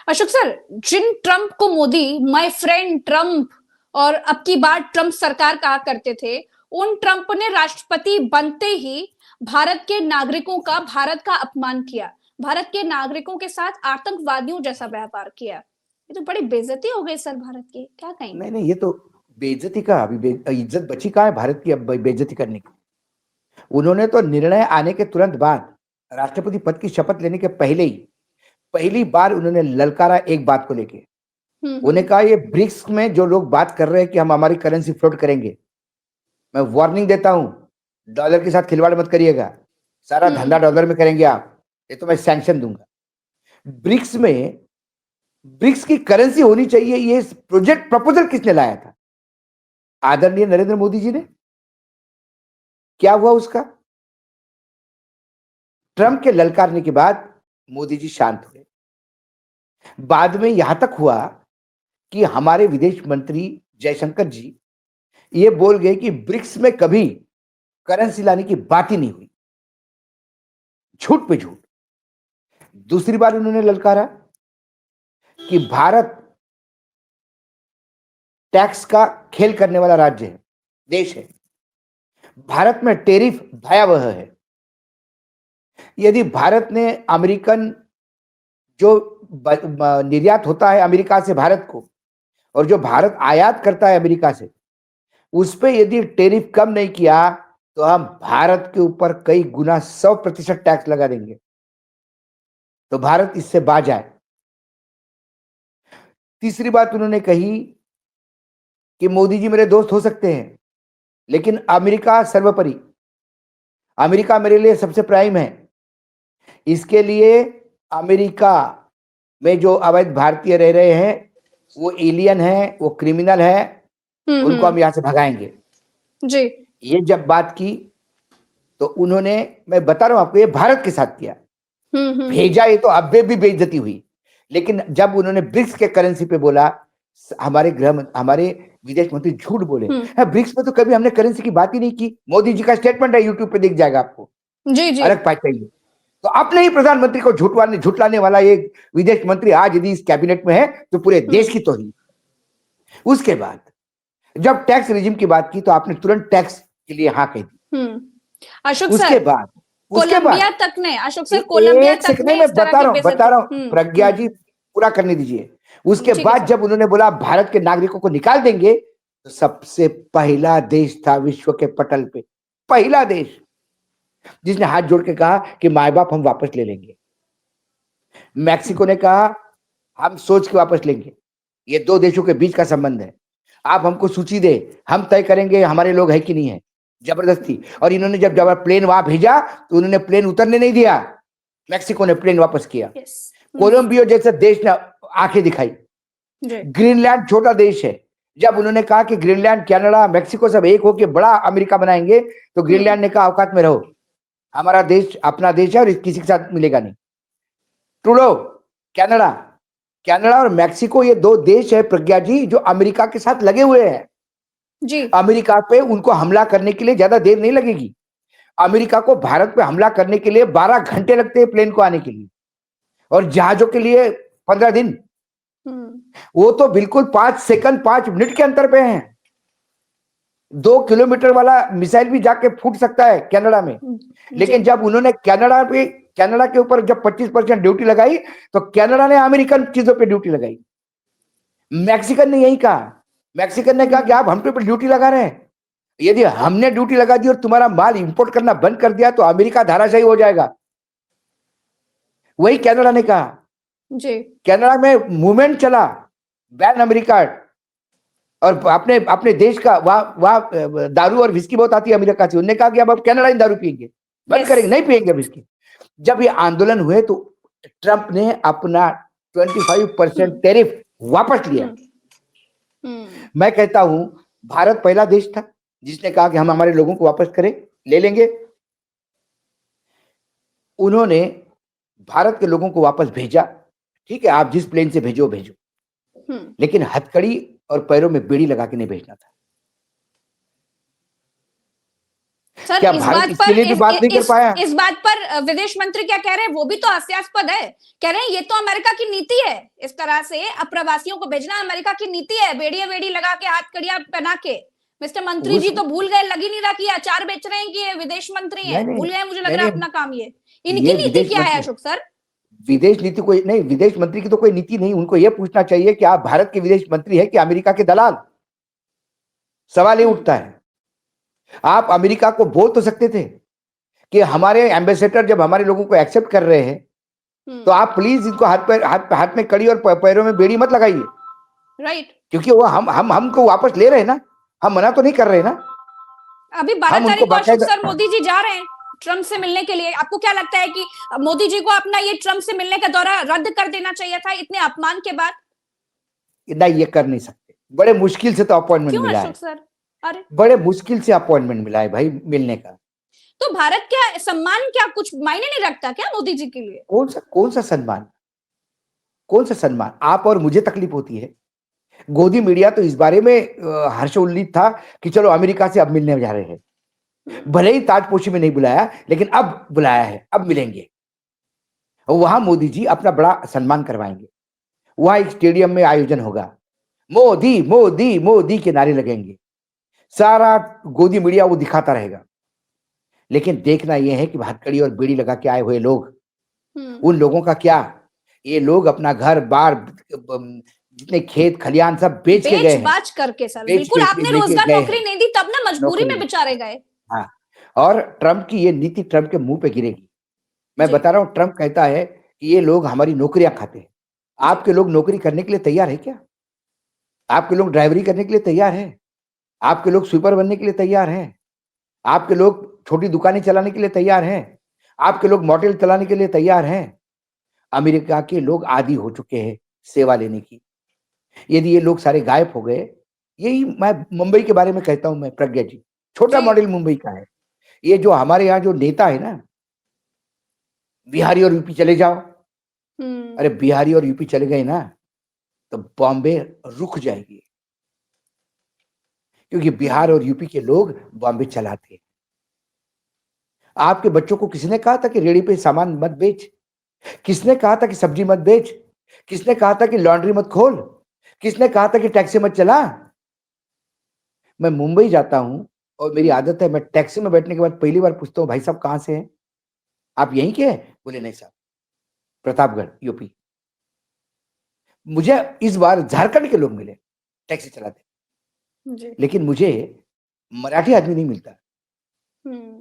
Ashok sir, जिन Trump को Modi my friend Trump और अब की बार ट्रंप सरकार कहा करते थे, उन ट्रंप ने राष्ट्रपति बनते ही भारत के नागरिकों का भारत का अपमान किया, भारत के नागरिकों के साथ आतंकवादियों जैसा व्यवहार किया। ये तो बड़ी बेइज्जती हो गई सर भारत की, क्या कहेंगे? नहीं नहीं, ये तो बेइज्जती का अभी इज्जत बची कहाँ है भारत की अब बेइज्जती करने की। उन्होंने तो निर्णय आने के तुरंत बाद राष्ट्रपति पद की शपथ लेने के पहले ही पहली बार उन्होंने ललकारा एक बात को लेके। उन्हें कहा ये ब्रिक्स में जो लोग बात कर रहे हैं कि हम हमारी करेंसी फ्लोट करेंगे, मैं वार्निंग देता हूं, डॉलर के साथ खिलवाड़ मत करिएगा, सारा धंधा डॉलर में करेंगे आप, ये तो मैं सैंक्शन दूंगा। ब्रिक्स में ब्रिक्स की करेंसी होनी चाहिए, ये प्रोजेक्ट प्रपोजल किसने लाया था? आदरणीय नरेंद्र मोदी जी ने। क्या हुआ उसका? ट्रंप के ललकारने के बाद मोदी जी शांत हुए। बाद में यहां तक हुआ कि हमारे विदेश मंत्री जयशंकर जी ये बोल गए कि ब्रिक्स में कभी करेंसी लाने की बात ही नहीं हुई। झूठ पे झूठ। दूसरी बार उन्होंने ललकारा कि भारत टैक्स का खेल करने वाला राज्य है, देश है, भारत में टैरिफ भयावह है। यदि भारत ने अमेरिकन जो निर्यात होता है अमेरिका से भारत को, और जो भारत आयात करता है अमेरिका से, उस पर यदि टैरिफ कम नहीं किया तो हम भारत के ऊपर कई गुना 100% टैक्स लगा देंगे, तो भारत इससे बाज आए। तीसरी बात उन्होंने कही कि मोदी जी मेरे दोस्त हो सकते हैं, लेकिन अमेरिका सर्वोपरि, अमेरिका मेरे लिए सबसे प्राइम है। इसके लिए अमेरिका में जो अवैध भारतीय रह रहे हैं वो एलियन है, वो क्रिमिनल है, उनको हम यहां से भगाएंगे। जी। ये जब बात की तो उन्होंने, मैं बता रहा हूं आपको, ये भारत के साथ किया, भेजा, ये तो अब भी बेइज्जती हुई। लेकिन जब उन्होंने ब्रिक्स के करेंसी पे बोला, हमारे विदेश मंत्री झूठ बोले। ब्रिक्स में तो कभी हमने करेंसी की बात ही नहीं की। मोदी जी का स्टेटमेंट है, यूट्यूब पे दिख जाएगा आपको। जी जी। अलग बात चाहिए। तो अपने ही प्रधानमंत्री को झुटलाने वाला एक विदेश मंत्री आज यदि इस कैबिनेट में है तो पूरे देश की तोहिन। उसके बाद जब टैक्स रिजिम की बात की तो आपने तुरंत टैक्स के लिए हाँ कह दी। अशोक उसके सर, बाद कोलंबिया तक ने, अशोक सर, कोलंबिया एक तक सेकंड, ने मैं इस तरह की बता बेइज्जती। रहा हूं प्रज्ञा जी, पूरा करने दीजिए। उसके ठीक है बाद सर। जब उन्होंने बोला भारत के नागरिकों को निकाल देंगे, तो सबसे पहला देश था विश्व के पटल पे, पहला देश जिसने हाथ जोड़ के कहा कि माए बाप हम वापस ले लेंगे। मैक्सिको ने कहा हम सोच के वापस लेंगे, ये दो देशों के बीच का संबंध है, आप हमको सूची दे, हम तय करेंगे हमारे लोग है कि नहीं है। जबरदस्ती। और इन्होंने जब प्लेन वहां भेजा तो उन्होंने प्लेन उतरने नहीं दिया, मैक्सिको ने प्लेन वापस किया। कोलंबिया जैसे देश ने आंखें दिखाई। ग्रीनलैंड छोटा देश है, जब उन्होंने कहा कि ग्रीनलैंड, कनाडा, मैक्सिको सब एक होकर बड़ा अमेरिका बनाएंगे, तो ग्रीनलैंड ने कहा औकात में रहो, हमारा देश अपना देश है और किसी के साथ मिलेगा नहीं। ट्रूडो, कनाडा, कनाडा और मैक्सिको ये दो देश है प्रज्ञा जी जो अमेरिका के साथ लगे हुए हैं। जी। अमेरिका पे उनको हमला करने के लिए ज्यादा देर नहीं लगेगी। अमेरिका को भारत पे हमला करने के लिए 12 घंटे लगते हैं प्लेन को आने के लिए, और जहाजों के लिए 15 दिन। वो तो बिल्कुल 5 सेकंड 5 मिनट के अंतर पे हैं। 2 किलोमीटर वाला मिसाइल भी जाके फूट सकता है कनाडा में। लेकिन जब उन्होंने कनाडा के ऊपर जब 25% ड्यूटी लगाई तो कनाडा ने अमेरिकन चीजों पे ड्यूटी लगाई। मैक्सिकन ने यही कहा, मैक्सिकन ने कहा कि आप हम पे ड्यूटी लगा रहे हैं, यदि हमने ड्यूटी लगा दी और तुम्हारा माल इंपोर्ट करना बंद कर दिया तो अमेरिका धाराशायी हो जाएगा। वही कनाडा ने कहा। जी। कनाडा में मूवमेंट चला, बैन अमेरिका, और अपने अपने देश का वहां दारू और विस्की बहुत आती है अमेरिका से, उन्होंने कहा कि अब कनाडा दारू पिएंगे, बंद करेंगे, नहीं पिएंगे विस्की। जब ये आंदोलन हुए तो ट्रंप ने अपना 25% टैरिफ वापस लिया। मैं कहता हूं भारत पहला देश था जिसने कहा कि हम हमारे लोगों को वापस करें, ले लेंगे। उन्होंने भारत के लोगों को वापस भेजा, ठीक है, आप जिस प्लेन से भेजो भेजो, लेकिन हथकड़ी और पैरों में बेड़ी लगा के नहीं भेजना था। सर क्या इस भारत बात इसके पर लिए भी बात नहीं कर पाया? इस बात पर विदेश मंत्री क्या कह रहे हैं वो भी तो हास्यास्पद है। कह रहे हैं ये तो अमेरिका की नीति है, इस तरह से अप्रवासियों को भेजना अमेरिका की नीति है, बेड़िया वेड़ी लगा के हाथ कड़िया पहना के। मिस्टर मंत्री जी उस तो भूल गए, लग ही नहीं रहा कि अचार बेच रहे हैं कि ये विदेश मंत्री नहीं हैं, नहीं भूल गए मुझे लग नहीं रहा है नहीं, अपना काम ये। इनकी ये नीति विदेश क्या है मंत्री, अशोक सर? विदेश नीति कोई नहीं, विदेश मंत्री की तो कोई नीति नहीं। उनको यह पूछना चाहिए कि आप भारत के विदेश मंत्री है कि अमेरिका के दलाल? सवाल ये उठता है। आप अमेरिका को बोल तो सकते थे कि हमारे एम्बेसडर जब हमारे लोगों को एक्सेप्ट कर रहे हैं तो आप प्लीज इनको हाथ में कड़ी और पैरों में बेड़ी मत लगाइए, राइट। क्योंकि वो हम हमको वापस ले रहे हैं ना, हम मना तो नहीं कर रहे ना। अभी हम 12 उनको तारीख को अशोक बाकायदा, सर मोदी जी जा रहे हैं ट्रंप से मिलने के लिए। आपको क्या लगता है कि मोदी जी को अपना ये ट्रंप से मिलने का दौरा रद्द कर देना चाहिए था इतने अपमान के बाद? नहीं ये कर नहीं सकते, बड़े मुश्किल से तो अपॉइंटमेंट क्यों मिला अशोक है, सर? अरे बड़े मुश्किल से अपॉइंटमेंट मिला है भाई मिलने का। तो भारत क्या सम्मान क्या कुछ मायने नहीं रखता क्या मोदी जी के लिए? कौन सा सम्मान, कौन सा सम्मान? आप और मुझे तकलीफ होती है, गोदी मीडिया तो इस बारे में हर्षोल्लित था कि चलो अमेरिका से अब मिलने जा रहे हैं। भले ही ताजपोशी में नहीं बुलाया, लेकिन अब बुलाया है, अब मिलेंगे। वहां मोदी जी अपना बड़ा सम्मान करवाएंगे, वहां एक स्टेडियम में आयोजन होगा, मोदी मोदी मोदी के नारे लगेंगे, सारा गोदी मीडिया वो दिखाता रहेगा। लेकिन देखना यह है कि हथकड़ी और बेड़ी लगा के आए हुए लोग, उन लोगों का क्या? ये लोग अपना घर बार, जितने खेत खलियान सब बेच के गए बेच हैं, बाच करके सर, बेच बिल्कुल बेच के आपने लेके रोजगार गए नौकरी हैं, नहीं दी तब ना मजबूरी में नौकरी। बेचारे गए। हाँ, और ट्रंप की ये नीति ट्रंप के मुंह पे गिरेगी। मैं जी बता रहा हूं, ट्रंप कहता है कि ये लोग हमारी नौकरियां खाते हैं। जी आपके लोग नौकरी करने के लिए तैयार है क्या? आपके लोग ड्राइवरी करने के लिए तैयार है? आपके लोग स्वीपर बनने के लिए तैयार हैं? आपके लोग छोटी दुकानें चलाने के लिए तैयार हैं? आपके लोग मोटेल चलाने के लिए तैयार हैं? अमेरिका के लोग आदी हो चुके हैं सेवा लेने की। यदि ये लोग सारे गायब हो गए, यही मैं मुंबई के बारे में कहता हूं, मैं प्रज्ञा जी, छोटा जी। मॉडल मुंबई का है। ये जो हमारे यहाँ जो नेता है ना, बिहारी और यूपी चले जाओ, अरे बिहारी और यूपी चले गए ना तो बॉम्बे रुक जाएगी, क्योंकि बिहार और यूपी के लोग बॉम्बे चलाते हैं। आपके बच्चों को किसने कहा था कि रेडी पे सामान मत बेच? किसने कहा था कि सब्जी मत बेच? किसने कहा था कि लॉन्ड्री मत खोल? किसने कहा था कि टैक्सी मत चला? मैं मुंबई जाता हूं और मेरी आदत है, मैं टैक्सी में बैठने के बाद पहली बार पूछता हूँ, भाई साहब कहाँ से हैं? आप यहीं के हैं? बोले नहीं साहब, प्रतापगढ़ यूपी। मुझे इस बार झारखंड के लोग मिले टैक्सी चलाते, जी लेकिन मुझे मराठी आदमी नहीं मिलता।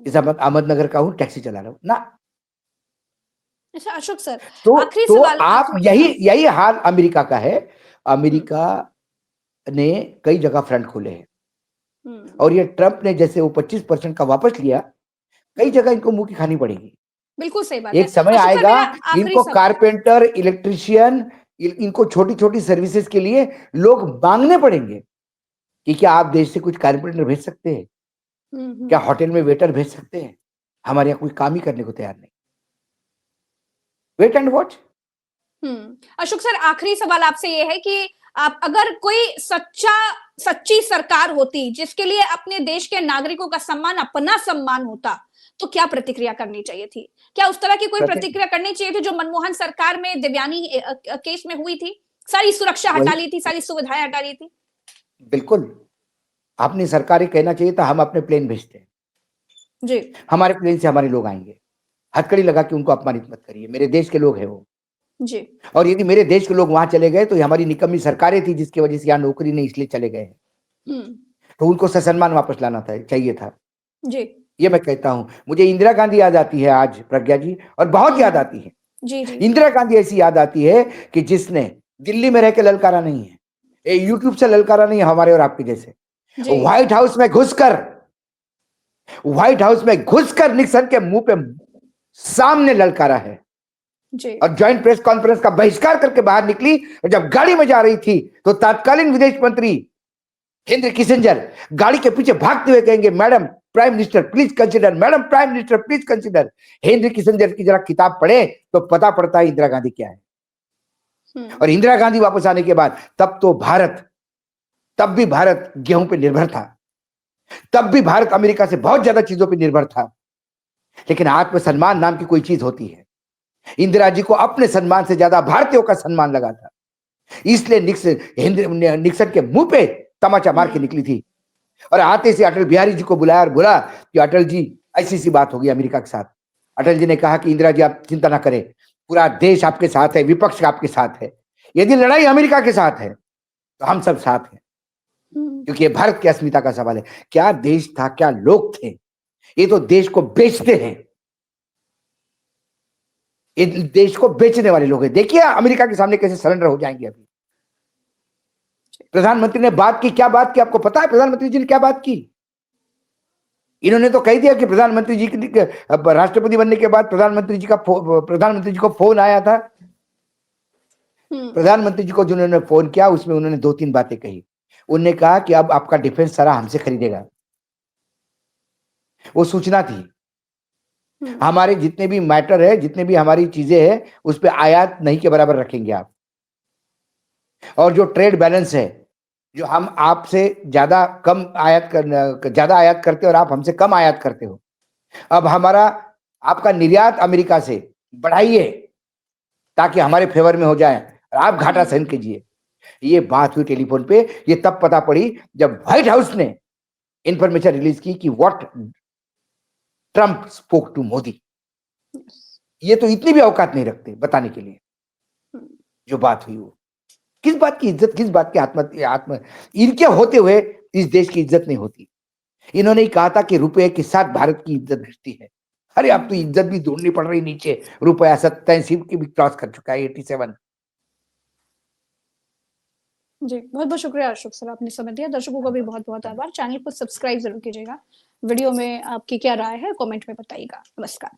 इस अहमदनगर का हूँ, टैक्सी चला रहा हूँ ना। अच्छा अशोक सर, आखिरी तो सवाल आप यही हाल अमेरिका का है। अमेरिका ने कई जगह फ्रंट खोले हैं और ये ट्रंप ने जैसे वो 25% का वापस लिया, कई जगह इनको मुंह की खानी पड़ेगी। बिल्कुल सही बात है एक समय अशोक सर। आएगा मेरा आखिरी इनको सवाल, कारपेंटर, इलेक्ट्रिशियन, इनको छोटी छोटी सर्विसेज के लिए लोग मांगने पड़ेंगे कि क्या आप देश से कुछ कारपेंटर भेज सकते हैं, क्या होटल में वेटर भेज सकते हैं? हमारे यहाँ कोई काम ही करने को तैयार नहीं। Wait and watch. Ashok sir आखिरी सवाल आपसे ये है कि आप अगर कोई सच्ची सरकार होती जिसके लिए अपने देश के नागरिकों का सम्मान अपना सम्मान होता, तो क्या प्रतिक्रिया करनी चाहिए थी? क्या उस तरह की कोई प्रतिक्रिया करनी चाहिए थी जो मनमोहन सरकार में देवयानी केस में हुई थी? सारी सुरक्षा हटा ली थी, सारी सुविधाएं हटा ली थी। बिल्कुल, अपनी सरकार कहना चाहिए था हम अपने प्लेन भेजते हैं, जी हमारे प्लेन से हमारे लोग आएंगे। हथकड़ी लगा के उनको अपमानित मत करिए, मेरे देश के लोग हैं वो। जी और यदि मेरे देश के लोग वहां चले गए तो ये हमारी निकम्मी सरकारें थी जिसकी वजह से यहाँ नौकरी नहीं, इसलिए चले गए। तो उनको ससम्मान वापस लाना था, चाहिए था। जी ये मैं कहता हूं। मुझे इंदिरा गांधी याद आती है आज प्रज्ञा जी, और बहुत याद आती है। जी जी इंदिरा गांधी ऐसी याद आती है कि जिसने दिल्ली में रह के ललकारा नहीं है, ये यूट्यूब से ललकारा नहीं है हमारे और आपके जैसे। व्हाइट हाउस में घुसकर निक्सन के मुंह पे सामने ललकारा है जी और ज्वाइंट प्रेस कॉन्फ्रेंस का बहिष्कार करके बाहर निकली। और जब गाड़ी में जा रही थी तो तत्कालीन विदेश मंत्री हेनरी किसिंजर गाड़ी के पीछे भागते हुए कहेंगे, madam prime minister please consider, madam prime minister please consider. Henry Kissinger की जरा किताब पढ़े तो पता पड़ता है इंदिरा गांधी क्या है। और इंदिरा गांधी वापस आने के बाद तब भी भारत गेहूं पे निर्भर था। तब भी भारत अमेरिका से बहुत ज्यादा चीजों पर निर्भर था, लेकिन आत्मसम्मान नाम की कोई चीज होती है। इंदिरा जी को अपने सम्मान से ज्यादा भारतीयों का सम्मान लगा था, इसलिए निक्सन के मुंह पे तमाचा मार के निकली थी और आते से अटल बिहारी जी को बुलाया और बोला कि अटल जी ऐसी सी बात होगी अमेरिका के साथ। अटल जी ने कहा कि इंदिरा जी आप चिंता ना करें, पूरा देश आपके साथ है, विपक्ष आपके साथ है। यदि लड़ाई अमेरिका के साथ है तो हम सब साथ हैं, क्योंकि ये भारत की अस्मिता का सवाल है। क्या देश था, क्या लोग थे, ये तो देश को बेचते हैं, ये देश को बेचने वाले लोग हैं। देखिए अमेरिका के सामने कैसे सरेंडर हो जाएंगे। अभी प्रधानमंत्री ने बात की, क्या बात की आपको पता है? प्रधानमंत्री जी ने क्या बात की? इन्होंने तो कह दिया कि प्रधानमंत्री जी राष्ट्रपति बनने के बाद प्रधानमंत्री जी को फोन आया था। प्रधानमंत्री जी को जिन्होंने फोन किया उसमें उन्होंने 2-3 बातें कही। उन्होंने कहा कि अब आपका डिफेंस सारा हमसे खरीदेगा। वो सूचना थी, हमारे जितने भी मैटर है, जितने भी हमारी चीजें हैं, उस पर आयात नहीं के बराबर रखेंगे आप। और जो ट्रेड बैलेंस है, जो हम आपसे ज्यादा आयात करते हो और आप हमसे कम आयात करते हो, अब हमारा आपका निर्यात अमेरिका से बढ़ाइए ताकि हमारे फेवर में हो जाए और आप घाटा सहन कीजिए। ये बात हुई टेलीफोन पे। ये तब पता पड़ी जब व्हाइट हाउस ने इंफॉर्मेशन रिलीज की कि what Trump spoke to Modi. ये तो इतनी भी औकात नहीं रखते बताने के लिए जो बात हुई। वो किस बात की इज्जत, किस बात की आत्म इनके होते हुए इस देश की इज्जत नहीं होती। इन्होंने ही कहा था कि रुपए के साथ भारत की इज्जत घटती है। अरे अब तो इज्जत भी ढूंढनी पड़ रही नीचे। रुपया 87 की भी क्रॉस कर चुका है, 87। जी, बहुत बहुत शुक्रिया अशोक सर, आपने समय दिया। दर्शकों का भी बहुत बहुत आभार। चैनल को सब्सक्राइब जरूर कीजिएगा। वीडियो में आपकी क्या राय है कमेंट में बताइएगा। नमस्कार।